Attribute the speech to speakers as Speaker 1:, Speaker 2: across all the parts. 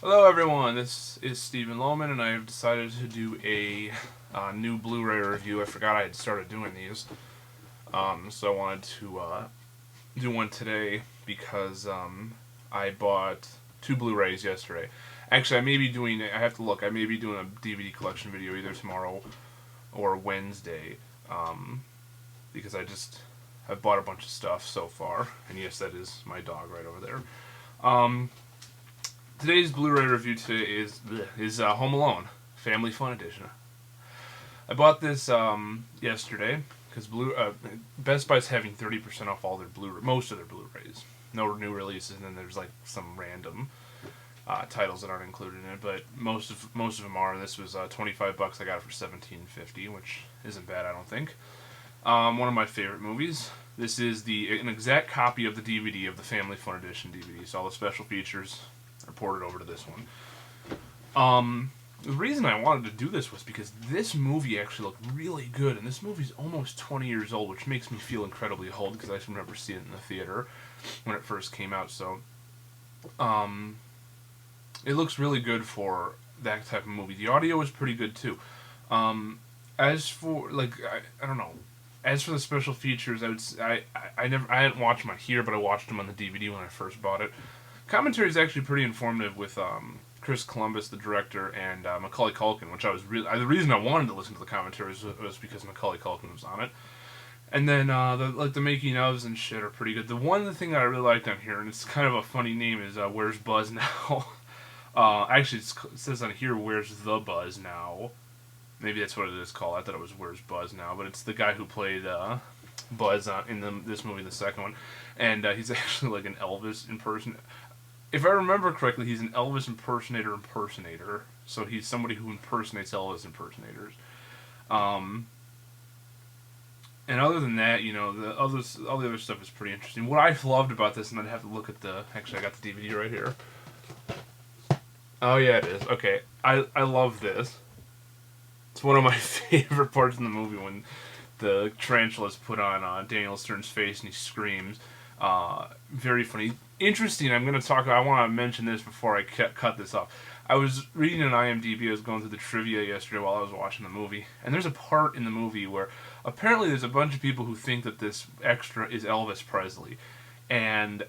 Speaker 1: Hello everyone, this is Stephen Lohman and I have decided to do a new Blu-ray review. I forgot I had started doing these, so I wanted to do one today because I bought two Blu-rays yesterday. Actually, I have to look, I may be doing a DVD collection video either tomorrow or Wednesday, because I've bought a bunch of stuff so far, and yes, that is my dog right over there. Today's Blu-ray review today is Home Alone, Family Fun Edition. I bought this yesterday because Best Buy's having 30% off all their most of their Blu-rays. No new releases, and then there's like some random titles that aren't included in it, but most of them are. This was $25. I got it for $17.50, which isn't bad, I don't think. One of my favorite movies. This is an exact copy of the DVD of the Family Fun Edition DVD. So all the special features are ported over to this one. The reason I wanted to do this was because this movie actually looked really good, and this movie's almost 20 years old, which makes me feel incredibly old because I remember seeing it in the theater when it first came out. So, it looks really good for that type of movie. The audio is pretty good too. As for I don't know. As for the special features, I hadn't watched them on here, but I watched them on the DVD when I first bought it. Commentary is actually pretty informative with Chris Columbus, the director, and Macaulay Culkin, which the reason I wanted to listen to the commentary was because Macaulay Culkin was on it. And then the making ofs and shit are pretty good. The thing that I really liked on here, and it's kind of a funny name, is Where's Buzz Now? Actually, it says on here, Where's the Buzz Now? Maybe that's what it is called. I thought it was Where's Buzz Now, but it's the guy who played Buzz in this movie, the second one, and he's actually like an Elvis impersonator. If I remember correctly, he's an Elvis impersonator. So he's somebody who impersonates Elvis impersonators. And other than that, all the other stuff is pretty interesting. What I loved about this, and I'd have to look at actually I got the DVD right here. Oh yeah, it is. Okay, I love this. It's one of my favorite parts in the movie when the tarantula is put on Daniel Stern's face and he screams. Very funny. Interesting, I want to mention this before I cut this off. I was reading on IMDb, I was going through the trivia yesterday while I was watching the movie, and there's a part in the movie where apparently there's a bunch of people who think that this extra is Elvis Presley. And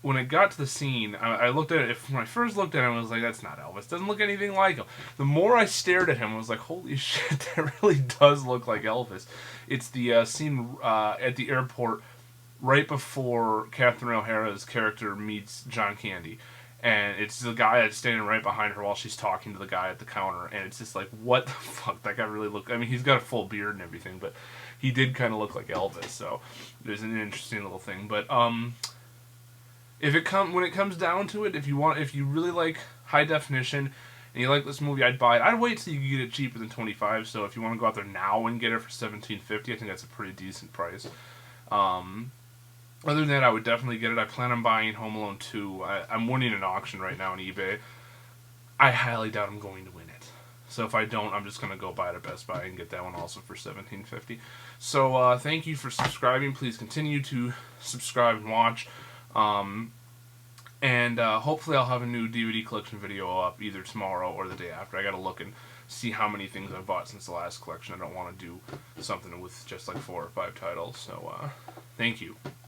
Speaker 1: when it got to the scene, I looked at it, when I first looked at him, I was like, that's not Elvis. Doesn't look anything like him. The more I stared at him, I was like, holy shit, that really does look like Elvis. It's the scene at the airport right before Catherine O'Hara's character meets John Candy. And it's the guy that's standing right behind her while she's talking to the guy at the counter. And it's just like, what the fuck? That guy really looked... I mean, he's got a full beard and everything, but he did kind of look like Elvis. So there's an interesting little thing. But when it comes down to it, if you really like high definition and you like this movie, I'd buy it. I'd wait till you get it cheaper than $25. So if you want to go out there now and get it for $17.50, I think that's a pretty decent price. Other than that, I would definitely get it. I plan on buying Home Alone 2. I'm winning an auction right now on eBay. I highly doubt I'm going to win it. So if I don't, I'm just going to go buy it at Best Buy and get that one also for $17.50. So thank you for subscribing. Please continue to subscribe and watch. And hopefully I'll have a new DVD collection video up either tomorrow or the day after. I gotta look and see how many things I've bought since the last collection. I don't want to do something with just like 4 or 5 titles. So thank you.